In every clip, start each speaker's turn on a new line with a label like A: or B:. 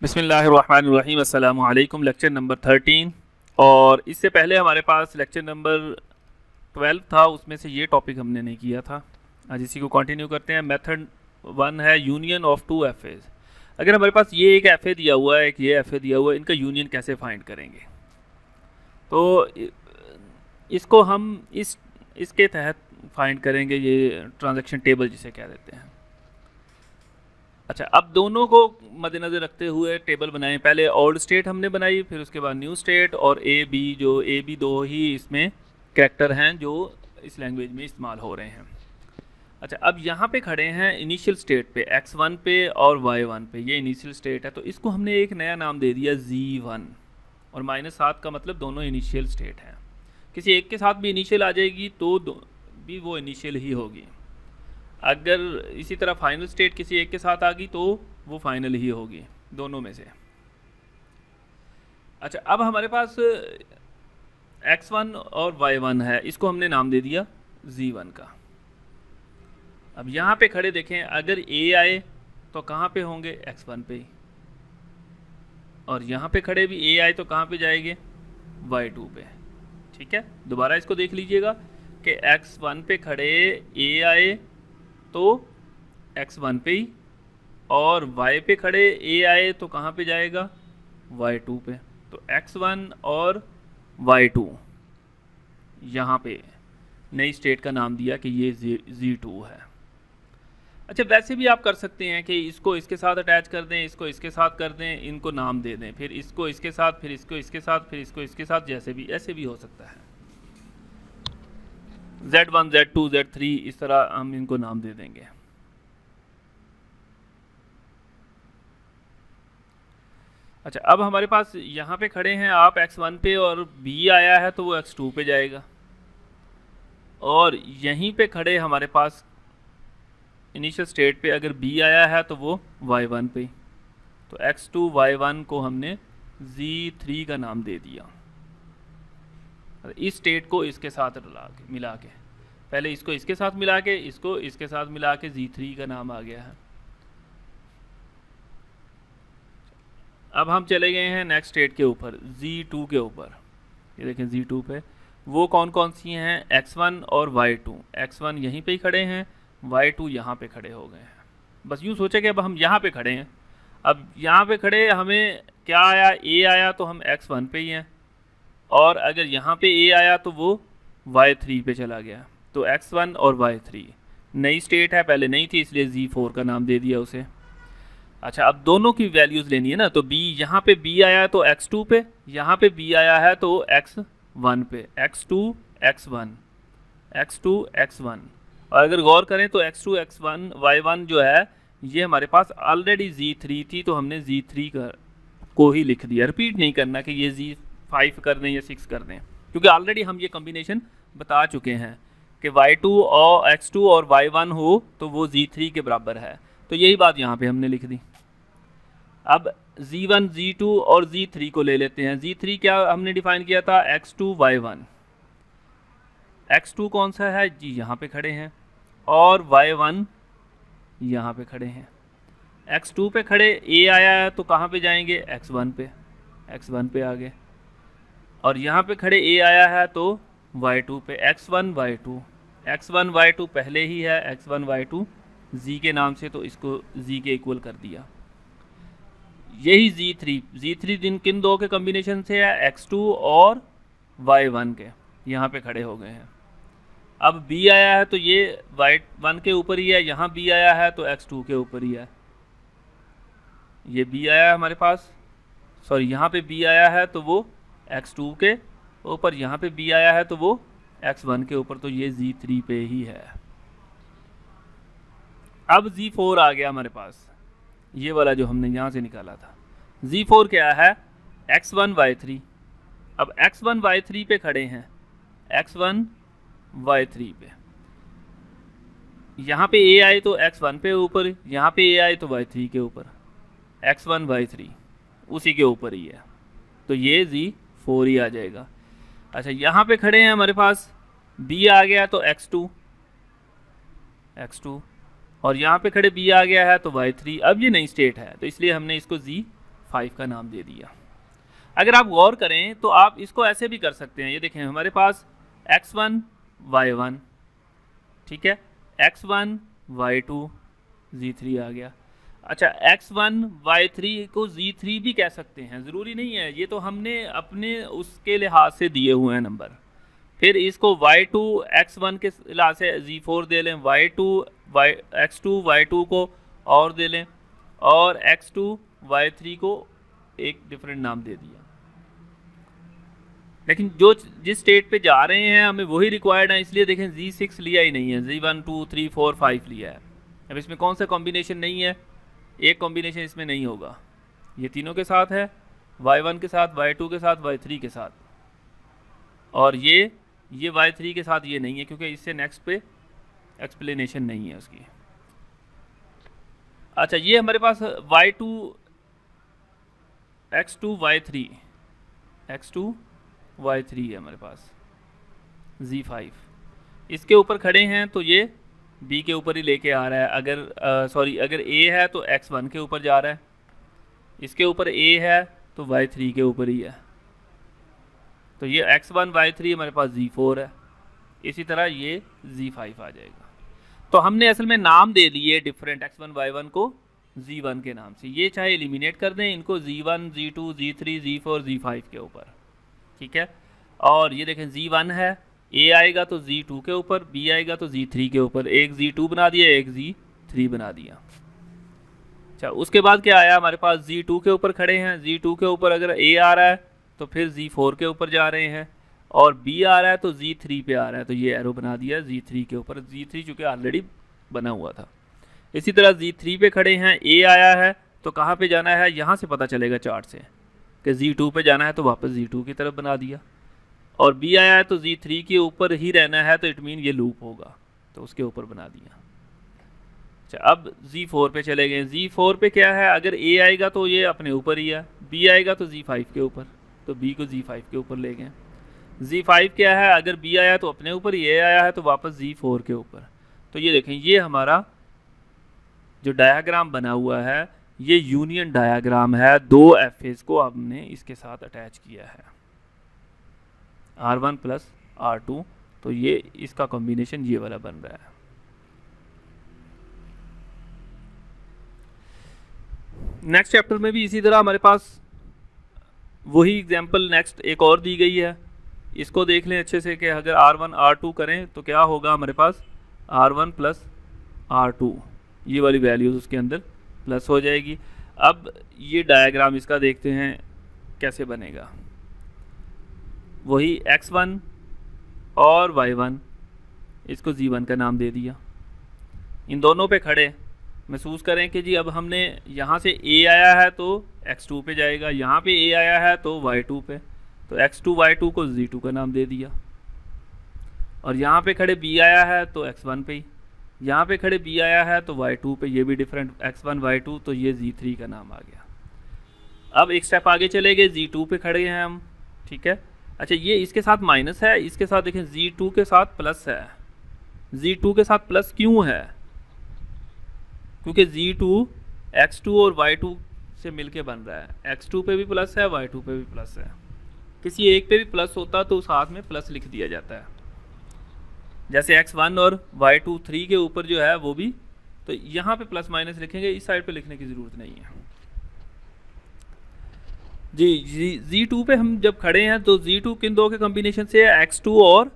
A: बिस्मिल्लाहिर्रहमानिर्रहीम। अस्सलामु अलैकुम। Lecture number 13। और इससे पहले हमारे पास लेक्चर नंबर 12 था, उसमें से ये टॉपिक हमने नहीं किया था। आज इसी को कंटिन्यू करते हैं। मेथड 1 है यूनियन ऑफ टू एफेज। अगर हमारे पास ये एक एफ ए दिया हुआ है, एक ये एफ ए दिया हुआ है, इनका यूनियन कैसे फाइंड करेंगे? तो इसको हम इसके तहत फाइंड करेंगे, ये ट्रांजैक्शन टेबल जिसे कह देते हैं। अच्छा, अब दोनों को मद्देनज़र रखते हुए टेबल बनाएं। पहले ओल्ड स्टेट हमने बनाई, फिर उसके बाद न्यू स्टेट, और ए बी, जो ए बी दो ही इसमें कैरेक्टर हैं जो इस लैंग्वेज में इस्तेमाल हो रहे हैं। अच्छा, अब यहाँ पे खड़े हैं इनिशियल स्टेट पे, x1 पे और y1 पे। ये इनिशियल स्टेट है, तो इसको हमने एक नया नाम दे दिया z1, और -7 का मतलब दोनों इनिशियल स्टेट हैं। किसी एक के साथ भी इनिशियल आ जाएगी तो भी वो इनिशियल ही होगी। अगर इसी तरह फाइनल स्टेट किसी एक के साथ आ गई तो वो फाइनल ही होगी, दोनों में से। अच्छा, अब हमारे पास x1 और y1 है, इसको हमने नाम दे दिया z1 का। अब यहाँ पे खड़े देखें, अगर a आए तो कहाँ पे होंगे? x1 पे ही। और यहाँ पे खड़े भी a आए तो कहाँ पे जाएंगे? y2 पे। ठीक है, दोबारा इसको देख लीजिएगा कि x1 पे खड़े a आए तो x1 पे ही, और y पे खड़े a आए तो कहाँ पे जाएगा? y2 पे। तो x1 और y2 यहाँ पे नई स्टेट का नाम दिया कि ये z2 है। अच्छा, वैसे भी आप कर सकते हैं कि इसको इसके साथ अटैच कर दें, इसको इसके साथ कर दें, इनको नाम दे दें, फिर इसको इसके साथ, फिर इसको इसके साथ, फिर इसको इसके साथ, जैसे भी ऐसे भी हो सकता है। Z1, Z2, Z3 इस तरह हम इनको नाम दे देंगे। अच्छा, अब हमारे पास यहाँ पे खड़े हैं आप x1 पे, और b आया है तो वो x2 पे जाएगा। और यहीं पे खड़े हमारे पास इनिशियल स्टेट पे अगर b आया है तो वो y1 पे। तो x2 y1 को हमने z3 का नाम दे दिया। इस स्टेट को इसके साथ मिला के, पहले इसको इसके साथ मिला के, इसको इसके साथ मिला के z3 का नाम आ गया है। अब हम चले गए हैं नेक्स्ट स्टेट के ऊपर, z2 के ऊपर। ये देखें z2 पे वो कौन कौन सी हैं? x1 और y2। x1 यहीं पे ही खड़े हैं, y2 यहाँ पे खड़े हो गए हैं। बस यूँ सोचे कि अब हम यहाँ पे खड़े हैं। अब यहाँ पे खड़े हमें क्या आया? a आया तो हम x1 पे ही हैं, और अगर यहाँ पे a आया तो वो y3 पे चला गया। तो x1 और y3 नई स्टेट है, पहले नहीं थी इसलिए z4 का नाम दे दिया उसे। अच्छा, अब दोनों की वैल्यूज़ लेनी है ना, तो b, यहाँ पे b आया तो x2 पे, यहाँ पे b आया है तो x1 पे। x2 x1 x2 x1। और अगर गौर करें तो x2 x1 y1 जो है ये हमारे पास ऑलरेडी z3 थी, तो हमने z3 को ही लिख दिया। रिपीट नहीं करना कि ये z5 कर दें या 6 कर दें, क्योंकि ऑलरेडी हम ये कॉम्बिनेशन बता चुके हैं कि y2 और x2 और y1 हो तो वो z3 के बराबर है। तो यही बात यहाँ पे हमने लिख दी। अब z1 z2 और z3 को ले लेते हैं। z3 क्या हमने डिफाइन किया था? x2 y1। x2 कौन सा है जी? यहाँ पे खड़े हैं, और y1 यहाँ पे खड़े हैं। x2 पे खड़े a आया है तो कहाँ पे जाएंगे? x1 पे। x1 पे आ गए। और यहाँ पे खड़े a आया है तो y2 पे। x1 y2, x1 y2 पहले ही है, x1 y2 z के नाम से, तो इसको z के इक्वल कर दिया। यही z3 दिन किन दो के कॉम्बिनेशन से है? x2 और y1 के। यहाँ पे खड़े हो गए हैं। अब b आया है तो ये y1 के ऊपर ही है, यहाँ b आया है तो x2 के ऊपर ही है। ये b आया है हमारे पास, सॉरी यहाँ पे b आया है तो वो x2 के ऊपर, यहाँ पे b आया है तो वो x1 के ऊपर, तो ये z3 पे ही है। अब z4 आ गया हमारे पास, ये वाला जो हमने यहाँ से निकाला था। z4 क्या है? x1 y3। अब x1 y3 पे खड़े हैं, x1 y3 पे। यहाँ पे a आए तो x1 पे ऊपर, यहाँ पे a आए तो y3 के ऊपर। x1 y3 उसी के ऊपर ही है, तो ये z4 ही आ जाएगा। अच्छा, यहाँ पे खड़े हैं हमारे पास, b आ गया तो x2, और यहाँ पे खड़े b आ गया है तो y3। अब ये नई स्टेट है तो इसलिए हमने इसको 5 का नाम दे दिया। अगर आप गौर करें तो आप इसको ऐसे भी कर सकते हैं, ये देखें हमारे पास x1 y1, ठीक है, x1 y2 z3 आ गया। अच्छा, x1 y3 को z3 भी कह सकते हैं, ज़रूरी नहीं है, ये तो हमने अपने उसके लिहाज से दिए हुए हैं नंबर। फिर इसको y2 x1 के लिहाज से z4 दे लें, x2 y2 को और दे लें, और x2 y3 को एक डिफरेंट नाम दे दिया। लेकिन जिस स्टेट पे जा रहे हैं हमें वही रिक्वायर्ड है, इसलिए देखें z6 लिया ही नहीं है, z1 2 3 4 5 लिया है। अब इसमें कौन सा कॉम्बिनेशन नहीं है, एक कॉम्बिनेशन इसमें नहीं होगा, ये तीनों के साथ है, y1 के साथ, y2 के साथ, y3 के साथ, और ये y3 के साथ ये नहीं है क्योंकि इससे नेक्स्ट पे एक्सप्लेनेशन नहीं है उसकी। अच्छा, ये हमारे पास x2 y3 है हमारे पास, z5 इसके ऊपर खड़े हैं तो ये b के ऊपर ही लेके आ रहा है। अगर a है तो x1 के ऊपर जा रहा है, इसके ऊपर a है तो y3 के ऊपर ही है, तो ये x1 y3 हमारे पास z4 है, इसी तरह ये z5 आ जाएगा। तो हमने असल में नाम दे दिए डिफरेंट x1 y1 को z1 के नाम से, ये चाहे एलिमिनेट कर दें इनको z1 z2 z3 z4 z5 के ऊपर, ठीक है। और ये देखें z1 है, a आएगा तो z2 के ऊपर, b आएगा तो z3 के ऊपर, एक z2 बना दिया, एक z3 बना दिया। अच्छा, उसके बाद क्या आया हमारे पास, z2 के ऊपर खड़े हैं, z2 के ऊपर अगर a आ रहा है तो फिर z4 के ऊपर जा रहे हैं, और b आ रहा है तो z3 पे आ रहा है, तो ये एरो बना दिया z3 के ऊपर, z3 चूँकि ऑलरेडी बना हुआ था। इसी तरह z3 पे खड़े हैं, a आया है तो कहाँ पे जाना है, यहाँ से पता चलेगा चार्ट से कि z2 पे जाना है तो वापस z2 की तरफ बना दिया, और b आया है तो z3 के ऊपर ही रहना है, तो इट मीन ये लूप होगा तो उसके ऊपर बना दिया। अच्छा, अब z4 पे चले गए, z4 पे क्या है, अगर a आएगा तो ये अपने ऊपर ही है, b आएगा तो z5 के ऊपर, तो b को z5 के ऊपर ले गए। z5 क्या है, अगर b आया तो अपने ऊपर, a आया है तो वापस z4 के ऊपर। तो ये देखें, ये हमारा जो डायाग्राम बना हुआ है ये यूनियन डायाग्राम है, दो एफेज को हमने इसके साथ अटैच किया है, R1 प्लस R2, तो ये इसका कॉम्बिनेशन ये वाला बन रहा है। नेक्स्ट चैप्टर में भी इसी तरह हमारे पास वही एग्जांपल नेक्स्ट एक और दी गई है, इसको देख लें अच्छे से कि अगर R1 R2 करें तो क्या होगा हमारे पास, R1 प्लस R2, ये वाली वैल्यूज़ उसके अंदर प्लस हो जाएगी। अब ये डायग्राम इसका देखते हैं कैसे बनेगा, वही x1 और y1, इसको z1 का नाम दे दिया, इन दोनों पे खड़े, महसूस करें कि जी अब हमने यहाँ से a आया है तो x2 पे जाएगा, यहाँ पे a आया है तो y2 पे, तो x2 y2 को z2 का नाम दे दिया, और यहाँ पे खड़े b आया है तो x1 पे ही, यहाँ पे खड़े b आया है तो y2 पे, ये भी डिफरेंट x1 y2, तो ये z3 का नाम आ गया। अब एक स्टेप आगे चले गए, z2 पे खड़े हैं हम, ठीक है। अच्छा, ये इसके साथ माइनस है, इसके साथ देखें z2 के साथ प्लस है, z2 के साथ प्लस क्यों है, क्योंकि z2 x2 और y2 से मिलके बन रहा है, x2 पे भी प्लस है, y2 पे भी प्लस है, किसी एक पे भी प्लस होता तो उस हाथ में प्लस लिख दिया जाता है, जैसे x1 और y2 3 के ऊपर जो है वो भी, तो यहाँ पे प्लस माइनस लिखेंगे, इस साइड पे लिखने की ज़रूरत नहीं है जी। z2 पे हम जब खड़े हैं तो z2 किन दो के कॉम्बिनेशन से है, x2 और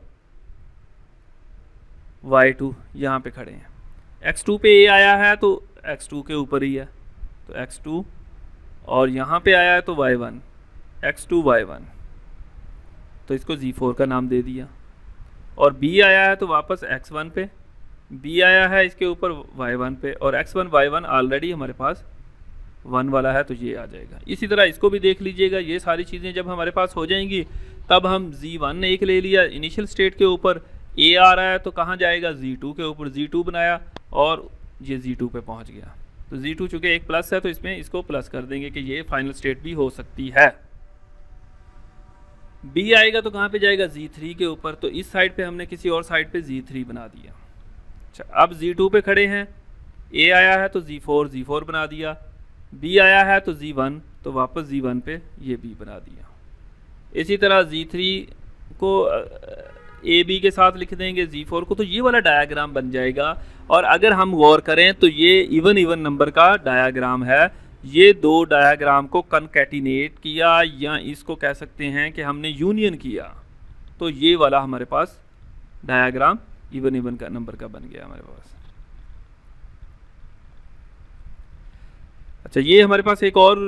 A: y2, यहाँ पे खड़े हैं, x2 पे a आया है तो x2 के ऊपर ही है, तो x2, और यहाँ पे आया है तो y1, x2 y1, तो इसको z4 का नाम दे दिया, और b आया है तो वापस x1 पे, b आया है इसके ऊपर y1 पे, और x1 y1 ऑलरेडी हमारे पास 1 वाला है तो ये आ जाएगा। इसी तरह इसको भी देख लीजिएगा, ये सारी चीज़ें जब हमारे पास हो जाएंगी तब हम z1 एक ले लिया इनिशियल स्टेट के ऊपर, a आ रहा है तो कहाँ जाएगा, z2 के ऊपर, z2 बनाया और ये z2 पे पहुँच गया, तो z2 चूँकि एक प्लस है तो इसमें इसको प्लस कर देंगे कि ये फाइनल स्टेट भी हो सकती है। b आएगा तो कहाँ पे जाएगा, z3 के ऊपर, तो इस साइड पे हमने किसी और साइड पे z3 बना दिया। अच्छा, अब z2 पे खड़े हैं, a आया है तो z4 बना दिया, b आया है तो z1, तो वापस Z1 पे ये B बना दिया। इसी तरह Z3 को AB के साथ लिख देंगे, Z4 को, तो ये वाला डायग्राम बन जाएगा। और अगर हम गौर करें तो ये इवन नंबर का डायग्राम है। ये दो डायग्राम को कनकैटिनेट किया, या इसको कह सकते हैं कि हमने यूनियन किया, तो ये वाला हमारे पास डायग्राम इवन का नंबर का बन गया हमारे पास। अच्छा, ये हमारे पास एक और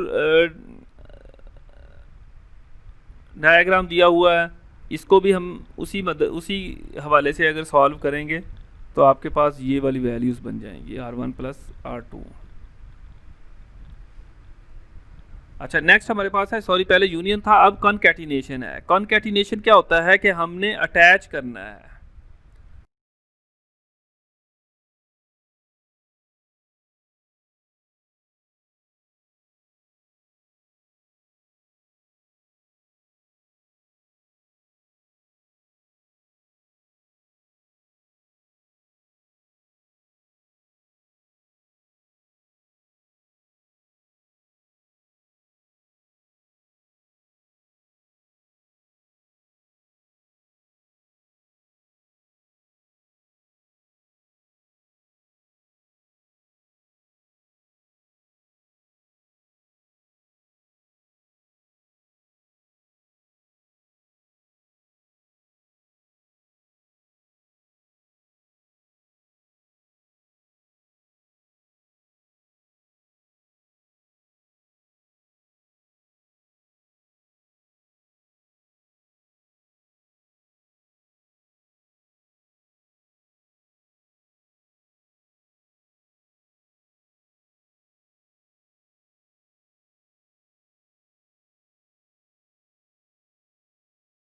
A: डायग्राम दिया हुआ है, इसको भी हम उसी हवाले से अगर सॉल्व करेंगे तो आपके पास ये वाली वैल्यूज़ बन जाएंगी, R1 प्लस R2। अच्छा, नेक्स्ट हमारे पास है, सॉरी पहले यूनियन था, अब कॉन्कैटिनेशन है। कॉन्कैटिनेशन क्या होता है कि हमने अटैच करना है,